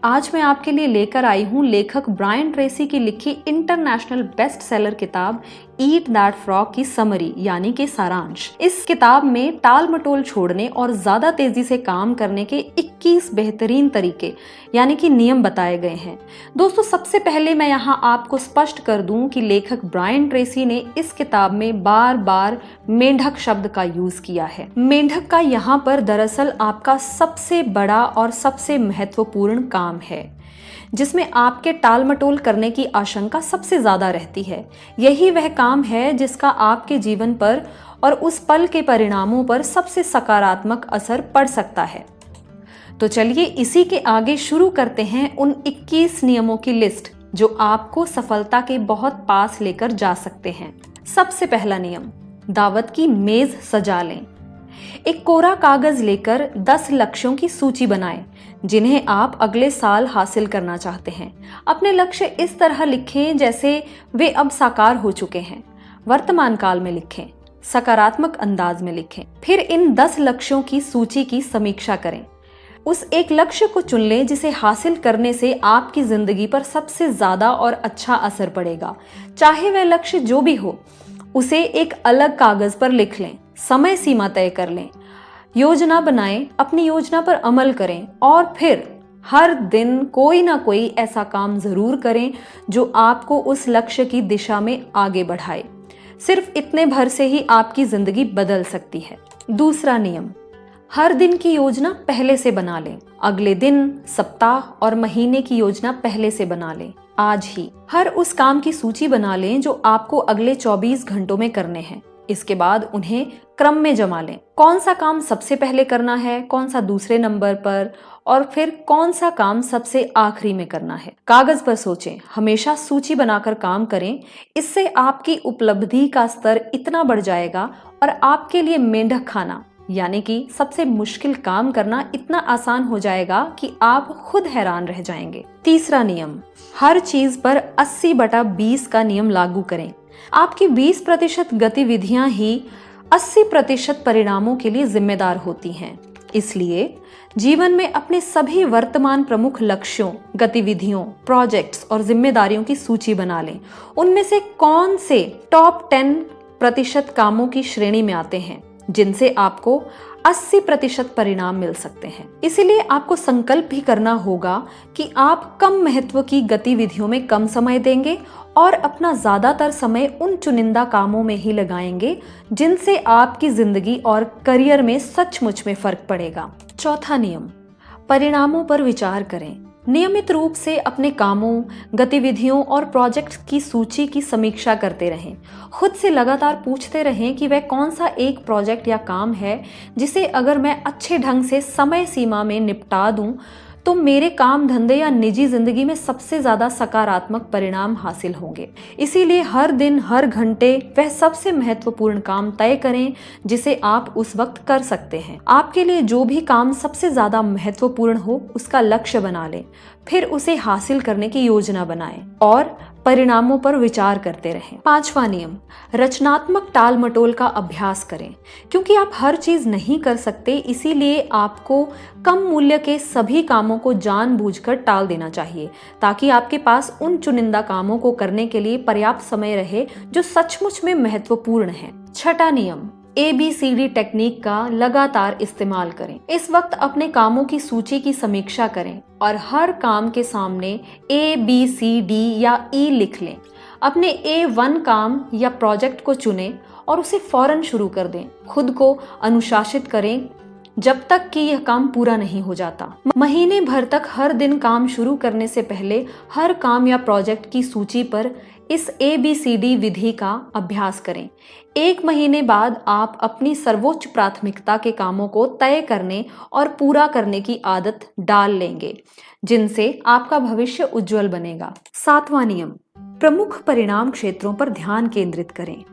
आज मैं आपके लिए लेकर आई हूँ लेखक ब्रायन ट्रेसी की लिखी इंटरनेशनल बेस्ट सेलर किताब ईट दैट फ्रॉग की समरी यानी कि सारांश। इस किताब में टाल मटोल छोड़ने और ज्यादा तेजी से काम करने के 21 बेहतरीन तरीके यानी कि नियम बताए गए हैं। दोस्तों, सबसे पहले मैं यहाँ आपको स्पष्ट कर दूं कि लेखक ब्रायन ट्रेसी ने इस किताब में बार बार मेंढक शब्द का यूज किया है। मेंढक का यहाँ पर दरअसल आपका सबसे बड़ा और सबसे महत्वपूर्ण काम है जिसमें आपके टाल मटोल करने की आशंका सबसे ज्यादा रहती है। यही वह काम है जिसका आपके जीवन पर और उस पल के परिणामों पर सबसे सकारात्मक असर पड़ सकता है। तो चलिए इसी के आगे शुरू करते हैं उन 21 नियमों की लिस्ट जो आपको सफलता के बहुत पास लेकर जा सकते हैं। सबसे पहला नियम, दावत की मेज सजा लें। एक कोरा कागज लेकर 10 लक्ष्यों की सूची बनाएं जिन्हें आप अगले साल हासिल करना चाहते हैं। अपने लक्ष्य इस तरह लिखें जैसे वे अब साकार हो चुके हैं। वर्तमान काल में लिखें, सकारात्मक अंदाज में लिखें। फिर इन 10 लक्ष्यों की सूची की समीक्षा करें। उस एक लक्ष्य को चुन लें जिसे हासिल करने से आपकी जिंदगी पर सबसे ज्यादा और अच्छा असर पड़ेगा। चाहे वह लक्ष्य जो भी हो, उसे एक अलग कागज पर लिख लें। समय सीमा तय कर लें, योजना बनाएं, अपनी योजना पर अमल करें और फिर हर दिन कोई ना कोई ऐसा काम जरूर करें जो आपको उस लक्ष्य की दिशा में आगे बढ़ाए। सिर्फ इतने भर से ही आपकी जिंदगी बदल सकती है। दूसरा नियम, हर दिन की योजना पहले से बना लें। अगले दिन, सप्ताह और महीने की योजना पहले से बना लें। आज ही हर उस काम की सूची बना लें जो आपको अगले 24 घंटों में करने हैं। इसके बाद उन्हें क्रम में जमा लें। कौन सा काम सबसे पहले करना है, कौन सा दूसरे नंबर पर और फिर कौन सा काम सबसे आखिरी में करना है। कागज पर सोचें, हमेशा सूची बनाकर काम करें। इससे आपकी उपलब्धि का स्तर इतना बढ़ जाएगा और आपके लिए मेंढक खाना यानी कि सबसे मुश्किल काम करना इतना आसान हो जाएगा कि आप खुद हैरान रह जाएंगे। तीसरा नियम, हर चीज पर 80/20 का नियम लागू करें। आपकी 20% गतिविधियां ही 80% परिणामों के लिए जिम्मेदार होती हैं। इसलिए जीवन में अपने सभी वर्तमान प्रमुख लक्ष्यों, गतिविधियों, प्रोजेक्ट्स और जिम्मेदारियों की सूची बना लें। उनमें से कौन से टॉप 10% कामों की श्रेणी में आते हैं जिनसे आपको 80% परिणाम मिल सकते हैं। इसीलिए आपको संकल्प भी करना होगा कि आप कम महत्व की गतिविधियों में कम समय देंगे और अपना ज्यादातर समय उन चुनिंदा कामों में ही लगाएंगे जिनसे आपकी जिंदगी और करियर में सचमुच में फर्क पड़ेगा। चौथा नियम, परिणामों पर विचार करें। नियमित रूप से अपने कामों, गतिविधियों और प्रोजेक्ट्स की सूची की समीक्षा करते रहें। खुद से लगातार पूछते रहें कि वह कौन सा एक प्रोजेक्ट या काम है जिसे अगर मैं अच्छे ढंग से समय सीमा में निपटा दूं तो मेरे काम धंधे या निजी जिंदगी में सबसे ज्यादा सकारात्मक परिणाम हासिल होंगे। इसीलिए हर दिन, हर घंटे वह सबसे महत्वपूर्ण काम तय करें जिसे आप उस वक्त कर सकते हैं। आपके लिए जो भी काम सबसे ज्यादा महत्वपूर्ण हो उसका लक्ष्य बना लें। फिर उसे हासिल करने की योजना बनाएं और परिणामों पर विचार करते रहें। पांचवा नियम, रचनात्मक टाल मटोल का अभ्यास करें। क्योंकि आप हर चीज नहीं कर सकते, इसीलिए आपको कम मूल्य के सभी कामों को जानबूझकर टाल देना चाहिए ताकि आपके पास उन चुनिंदा कामों को करने के लिए पर्याप्त समय रहे जो सचमुच में महत्वपूर्ण है। छठा नियम, ABCD टेक्निक का लगातार इस्तेमाल करें। इस वक्त अपने कामों की सूची की समीक्षा करें और हर काम के सामने ABCD या E लिख लें। अपने A1 काम या प्रोजेक्ट को चुनें और उसे फौरन शुरू कर दें। खुद को अनुशासित करें जब तक कि यह काम पूरा नहीं हो जाता। महीने भर तक हर दिन काम शुरू करने से पहले हर काम या प्रोजेक्ट की सूची पर इस ABCD विधि का अभ्यास करें। 1 महीने बाद आप अपनी सर्वोच्च प्राथमिकता के कामों को तय करने और पूरा करने की आदत डाल लेंगे जिनसे आपका भविष्य उज्जवल बनेगा। 7वां नियम, प्रमुख परिणाम क्षेत्रों पर ध्यान केंद्रित करें।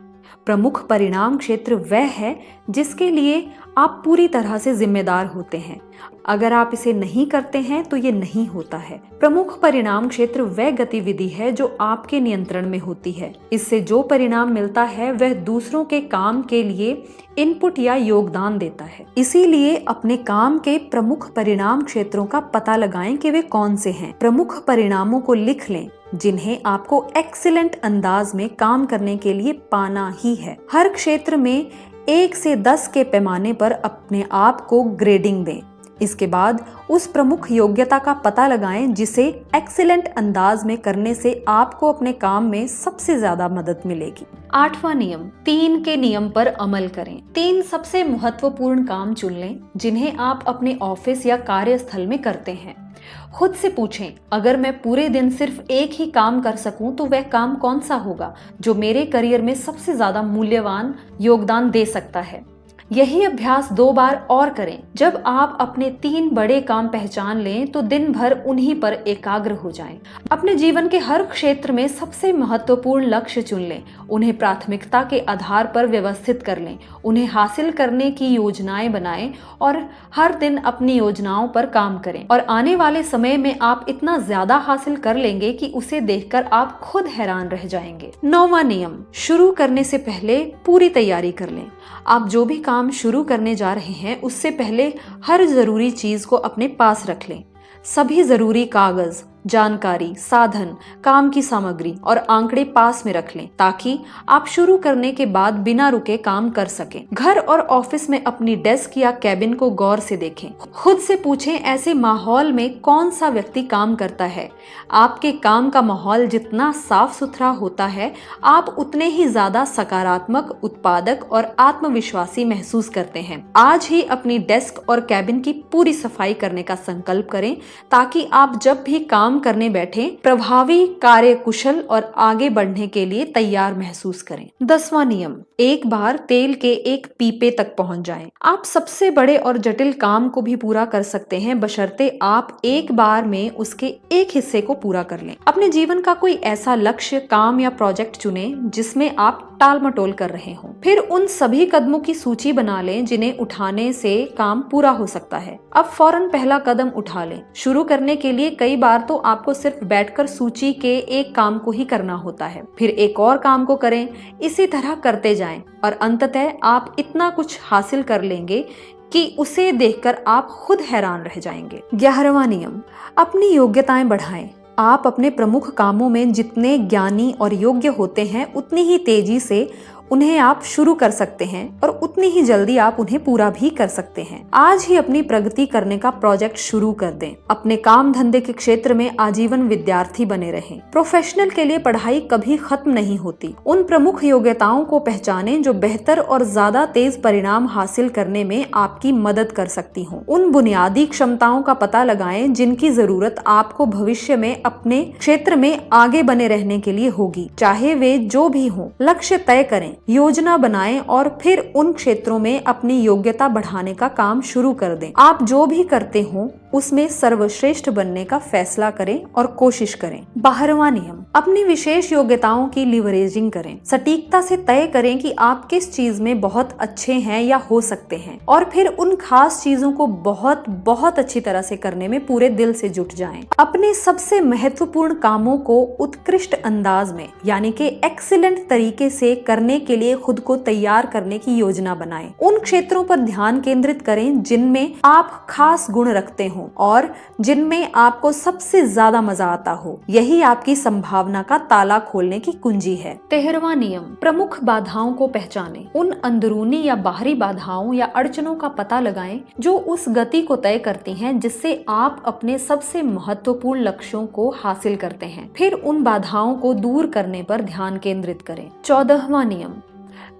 प्रमुख परिणाम क्षेत्र वह है जिसके लिए आप पूरी तरह से जिम्मेदार होते हैं। अगर आप इसे नहीं करते हैं तो ये नहीं होता है। प्रमुख परिणाम क्षेत्र वह गतिविधि है जो आपके नियंत्रण में होती है। इससे जो परिणाम मिलता है वह दूसरों के काम के लिए इनपुट या योगदान देता है। इसीलिए अपने काम के प्रमुख परिणाम क्षेत्रों का पता लगाएं कि वे कौन से हैं। प्रमुख परिणामों को लिख लें जिन्हें आपको एक्सीलेंट अंदाज में काम करने के लिए पाना ही है। हर क्षेत्र में 1 से 10 के पैमाने पर अपने आप को ग्रेडिंग दें। इसके बाद उस प्रमुख योग्यता का पता लगाएं जिसे एक्सीलेंट अंदाज में करने से आपको अपने काम में सबसे ज्यादा मदद मिलेगी। 8वां नियम, 3 के नियम पर अमल करें। 3 सबसे महत्वपूर्ण काम चुन लें जिन्हें आप अपने ऑफिस या कार्यस्थल में करते हैं। खुद से पूछें, अगर मैं पूरे दिन सिर्फ एक ही काम कर सकूं तो वह काम कौन सा होगा जो मेरे करियर में सबसे ज्यादा मूल्यवान योगदान दे सकता है। यही अभ्यास 2 बार और करें। जब आप अपने 3 बड़े काम पहचान लें तो दिन भर उन्हीं पर एकाग्र हो जाएं। अपने जीवन के हर क्षेत्र में सबसे महत्वपूर्ण लक्ष्य चुन लें, उन्हें प्राथमिकता के आधार पर व्यवस्थित कर लें, उन्हें हासिल करने की योजनाएं बनाएं और हर दिन अपनी योजनाओं पर काम करें। और आने वाले समय में आप इतना ज्यादा हासिल कर लेंगे कि उसे देखकर आप खुद हैरान रह जाएंगे। 9वां नियम, शुरू करने से पहले पूरी तैयारी कर लें। आप जो भी काम शुरू करने जा रहे हैं उससे पहले हर जरूरी चीज को अपने पास रख लें। सभी जरूरी कागज, जानकारी, साधन, काम की सामग्री और आंकड़े पास में रख लें ताकि आप शुरू करने के बाद बिना रुके काम कर सकें। घर और ऑफिस में अपनी डेस्क या कैबिन को गौर से देखें। खुद से पूछें, ऐसे माहौल में कौन सा व्यक्ति काम करता है। आपके काम का माहौल जितना साफ सुथरा होता है आप उतने ही ज्यादा सकारात्मक, उत्पादक और आत्मविश्वासी महसूस करते हैं। आज ही अपनी डेस्क और कैबिन की पूरी सफाई करने का संकल्प करें ताकि आप जब भी काम करने बैठे प्रभावी, कार्यकुशल और आगे बढ़ने के लिए तैयार महसूस करें। 10वां नियम, एक बार तेल के एक पीपे तक पहुंच जाएं। आप सबसे बड़े और जटिल काम को भी पूरा कर सकते हैं बशर्ते आप एक बार में उसके एक हिस्से को पूरा कर लें। अपने जीवन का कोई ऐसा लक्ष्य, काम या प्रोजेक्ट चुनें जिसमें आप टाल मटोल कर रहे हों। फिर उन सभी कदमों की सूची बना लें जिन्हें उठाने से काम पूरा हो सकता है। अब फौरन पहला कदम उठा लें। शुरू करने के लिए कई बार तो आपको सिर्फ बैठकर सूची के एक काम को ही करना होता है, फिर एक और काम को करें, इसी तरह करते जाएं और अंततः आप इतना कुछ हासिल कर लेंगे कि उसे देखकर आप खुद हैरान रह जाएंगे। 11वां नियम, अपनी योग्यताएं बढ़ाएं। आप अपने प्रमुख कामों में जितने ज्ञानी और योग्य होते हैं उतनी ही तेजी से उन्हें आप शुरू कर सकते हैं और उतनी ही जल्दी आप उन्हें पूरा भी कर सकते हैं। आज ही अपनी प्रगति करने का प्रोजेक्ट शुरू कर दें। अपने काम धंधे के क्षेत्र में आजीवन विद्यार्थी बने रहें। प्रोफेशनल के लिए पढ़ाई कभी खत्म नहीं होती। उन प्रमुख योग्यताओं को पहचानें जो बेहतर और ज्यादा तेज परिणाम हासिल करने में आपकी मदद कर सकती हों। उन बुनियादी क्षमताओं का पता लगाएं जिनकी जरूरत आपको भविष्य में अपने क्षेत्र में आगे बने रहने के लिए होगी, चाहे वे जो भी हों। लक्ष्य तय करें, योजना बनाएं और फिर उन क्षेत्रों में अपनी योग्यता बढ़ाने का काम शुरू कर दें। आप जो भी करते हो उसमें सर्वश्रेष्ठ बनने का फैसला करें और कोशिश करें। 12वां नियम, अपनी विशेष योग्यताओं की लिवरेजिंग करें। सटीकता से तय करें कि आप किस चीज में बहुत अच्छे हैं या हो सकते हैं और फिर उन खास चीजों को बहुत अच्छी तरह से करने में पूरे दिल से जुट जाएं। अपने सबसे महत्वपूर्ण कामों को उत्कृष्ट अंदाज में यानी कि एक्सीलेंट तरीके से करने के लिए खुद को तैयार करने की योजना बनाएं। उन क्षेत्रों पर ध्यान केंद्रित करें जिनमें आप खास गुण रखते हो और जिनमें आपको सबसे ज्यादा मजा आता हो। यही आपकी संभावना का ताला खोलने की कुंजी है। 13वां नियम, प्रमुख बाधाओं को पहचानें। उन अंदरूनी या बाहरी बाधाओं या अड़चनों का पता लगाएं जो उस गति को तय करती हैं जिससे आप अपने सबसे महत्वपूर्ण लक्ष्यों को हासिल करते हैं। फिर उन बाधाओं को दूर करने पर ध्यान केंद्रित करें। 14वां नियम,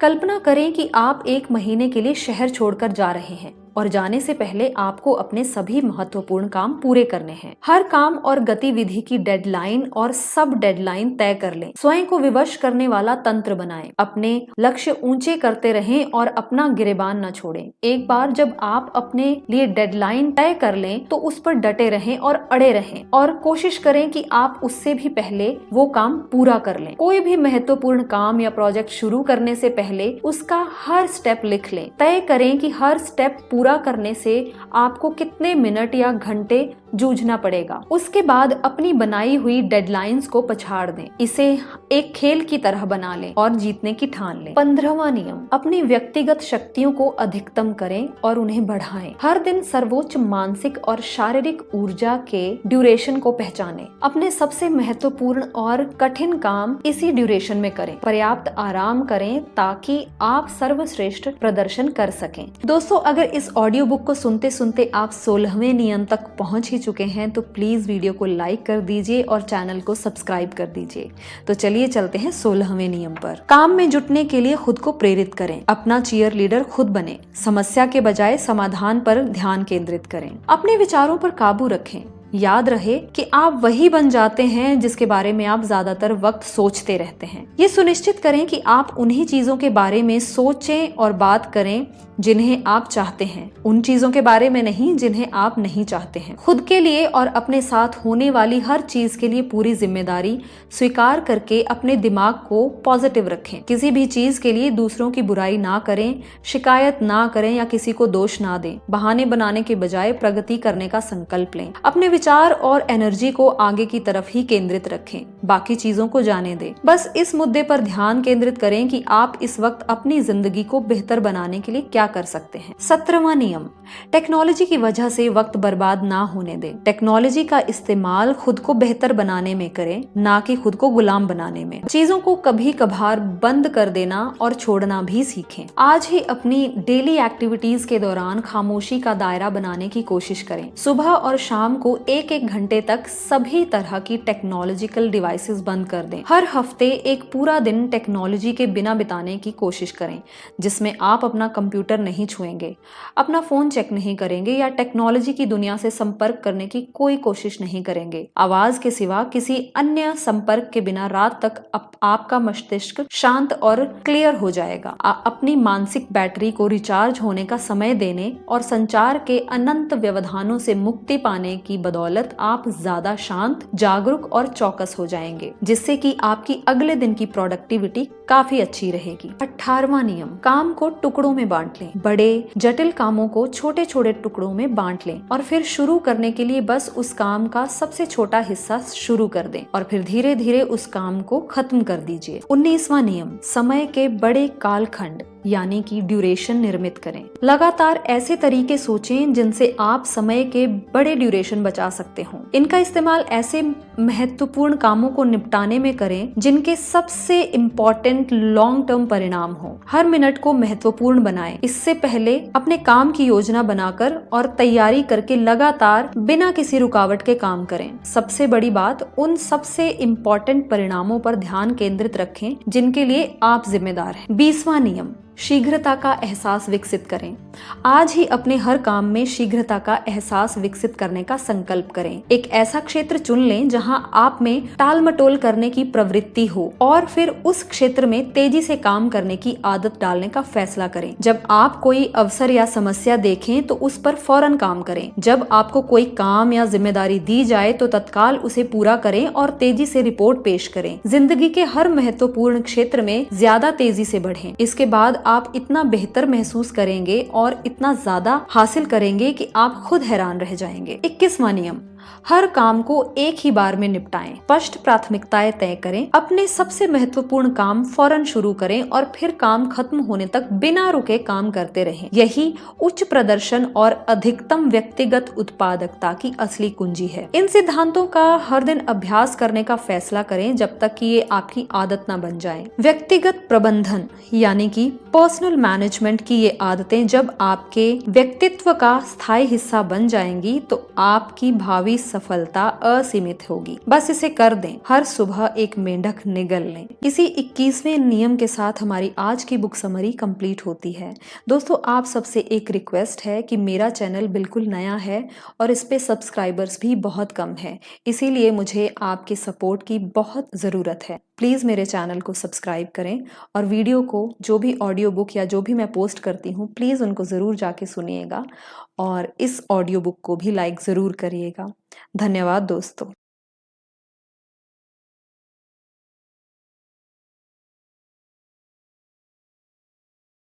कल्पना करें कि आप एक महीने के लिए शहर छोड़कर जा रहे हैं और जाने से पहले आपको अपने सभी महत्वपूर्ण काम पूरे करने हैं। हर काम और गतिविधि की डेडलाइन और सब डेडलाइन तय कर लें। स्वयं को विवश करने वाला तंत्र बनाएं। अपने लक्ष्य ऊंचे करते रहें और अपना गिरेबान न छोड़ें। एक बार जब आप अपने लिए डेडलाइन तय कर लें तो उस पर डटे रहें और अड़े रहें और कोशिश करें कि आप उससे भी पहले वो काम पूरा कर लें। कोई भी महत्वपूर्ण काम या प्रोजेक्ट शुरू करने से पहले उसका हर स्टेप लिख लें। तय करें कि हर स्टेप पूरा पूरा करने से आपको कितने मिनट या घंटे जूझना पड़ेगा। उसके बाद अपनी बनाई हुई डेडलाइंस को पछाड़ दें, इसे एक खेल की तरह बना लें और जीतने की ठान लें। 15वां नियम, अपनी व्यक्तिगत शक्तियों को अधिकतम करें और उन्हें बढ़ाएं। हर दिन सर्वोच्च मानसिक और शारीरिक ऊर्जा के ड्यूरेशन को पहचानें। अपने सबसे महत्वपूर्ण और कठिन काम इसी ड्यूरेशन में करें। पर्याप्त आराम करें ताकि आप सर्वश्रेष्ठ प्रदर्शन कर सकें। दोस्तों, अगर इस ऑडियो बुक को सुनते सुनते आप 16वें नियम तक पहुंच ही चुके हैं तो प्लीज वीडियो को लाइक कर दीजिए और चैनल को सब्सक्राइब कर दीजिए। तो चलिए चलते हैं 16वें नियम पर। काम में जुटने के लिए खुद को प्रेरित करें। अपना चीयर लीडर खुद बने। समस्या के बजाय समाधान पर ध्यान केंद्रित करें। अपने विचारों पर काबू रखें। याद रहे कि आप वही बन जाते हैं जिसके बारे में आप ज्यादातर वक्त सोचते रहते हैं। ये सुनिश्चित करें कि आप उन्हीं चीजों के बारे में सोचें और बात करें जिन्हें आप चाहते हैं, उन चीजों के बारे में नहीं जिन्हें आप नहीं चाहते हैं। खुद के लिए और अपने साथ होने वाली हर चीज के लिए पूरी जिम्मेदारी स्वीकार करके अपने दिमाग को पॉजिटिव रखें। किसी भी चीज के लिए दूसरों की बुराई ना करें, शिकायत ना करें या किसी को दोष ना दें। बहाने बनाने के बजाय प्रगति करने का संकल्प लें। अपने विचार और एनर्जी को आगे की तरफ ही केंद्रित रखें, बाकी चीजों को जाने दें। बस इस मुद्दे पर ध्यान केंद्रित करें कि आप इस वक्त अपनी जिंदगी को बेहतर बनाने के लिए क्या कर सकते हैं। 17वां नियम, टेक्नोलॉजी की वजह से वक्त बर्बाद ना होने दें। टेक्नोलॉजी का इस्तेमाल खुद को बेहतर बनाने में करें, ना कि खुद को गुलाम बनाने में। चीजों को कभी कभार बंद कर देना और छोड़ना भी सीखें। आज ही अपनी डेली एक्टिविटीज के दौरान खामोशी का दायरा बनाने की कोशिश करें। सुबह और शाम को एक घंटे तक सभी तरह की टेक्नोलॉजिकल डिवाइसेस बंद कर दें। हर हफ्ते एक पूरा दिन टेक्नोलॉजी के बिना बिताने की कोशिश करें, जिसमें आप अपना कंप्यूटर नहीं छुएंगे, अपना फोन चेक नहीं करेंगे या टेक्नोलॉजी की दुनिया से संपर्क करने की कोई कोशिश नहीं करेंगे। आवाज के सिवा किसी अन्य संपर्क के बिना रात तक आपका मस्तिष्क शांत और क्लियर हो जाएगा। अपनी मानसिक बैटरी को रिचार्ज होने का समय देने और संचार के अनंत व्यवधानों से मुक्ति पाने की बदौलत आप ज्यादा शांत, जागरूक और चौकस हो जाएंगे, जिससे कि आपकी अगले दिन की प्रोडक्टिविटी काफी अच्छी रहेगी। 18वां नियम, काम को टुकड़ों में बांट लें। बड़े जटिल कामों को छोटे छोटे टुकड़ों में बांट लें और फिर शुरू करने के लिए बस उस काम का सबसे छोटा हिस्सा शुरू कर दें और फिर धीरे धीरे उस काम को खत्म कर दीजिए। 19वां नियम, समय के बड़े कालखंड यानी कि ड्यूरेशन निर्मित करें। लगातार ऐसे तरीके सोचें जिनसे आप समय के बड़े ड्यूरेशन बचा सकते हो। इनका इस्तेमाल ऐसे महत्वपूर्ण कामों को निपटाने में करें जिनके सबसे इम्पोर्टेंट लॉन्ग टर्म परिणाम हो। हर मिनट को महत्वपूर्ण बनाएं। इससे पहले अपने काम की योजना बनाकर और तैयारी करके लगातार बिना किसी रुकावट के काम करें। सबसे बड़ी बात, उन सबसे इम्पोर्टेंट परिणामों पर ध्यान केंद्रित रखें जिनके लिए आप जिम्मेदार हैं। 20वां नियम, शीघ्रता का एहसास विकसित करें। आज ही अपने हर काम में शीघ्रता का एहसास विकसित करने का संकल्प करें। एक ऐसा क्षेत्र चुन लें जहां आप में टाल मटोल करने की प्रवृत्ति हो और फिर उस क्षेत्र में तेजी से काम करने की आदत डालने का फैसला करें। जब आप कोई अवसर या समस्या देखें तो उस पर फौरन काम करें। जब आपको कोई काम या जिम्मेदारी दी जाए तो तत्काल उसे पूरा करें और तेजी से रिपोर्ट पेश करें। जिंदगी के हर महत्वपूर्ण क्षेत्र में ज्यादा तेजी से बढ़ें। इसके बाद आप इतना बेहतर महसूस करेंगे और इतना ज्यादा हासिल करेंगे कि आप खुद हैरान रह जाएंगे। 21वां नियम, हर काम को एक ही बार में निपटाएं। स्पष्ट प्राथमिकताएं तय करें। अपने सबसे महत्वपूर्ण काम फौरन शुरू करें और फिर काम खत्म होने तक बिना रुके काम करते रहें। यही उच्च प्रदर्शन और अधिकतम व्यक्तिगत उत्पादकता की असली कुंजी है। इन सिद्धांतों का हर दिन अभ्यास करने का फैसला करें जब तक कि ये आपकी आदत न बन जाए। व्यक्तिगत प्रबंधन यानी कि पर्सनल मैनेजमेंट की ये आदतें जब आपके व्यक्तित्व का स्थायी हिस्सा बन जाएंगी तो आपकी भावी सफलता असीमित होगी। बस इसे कर दें। हर सुबह एक मेंढक निगल लें। इसी 21वें नियम के साथ हमारी आज की बुक समरी कंप्लीट होती है। दोस्तों, आप सबसे एक रिक्वेस्ट है कि मेरा चैनल बिल्कुल नया है और इस पे सब्सक्राइबर्स भी बहुत कम है, इसीलिए मुझे आपके सपोर्ट की बहुत ज़रूरत है। प्लीज़ मेरे चैनल को सब्सक्राइब करें और वीडियो को, जो भी ऑडियो बुक या जो भी मैं पोस्ट करती हूँ, प्लीज़ उनको ज़रूर जाके सुनिएगा और इस ऑडियो बुक को भी लाइक ज़रूर करिएगा। धन्यवाद दोस्तों।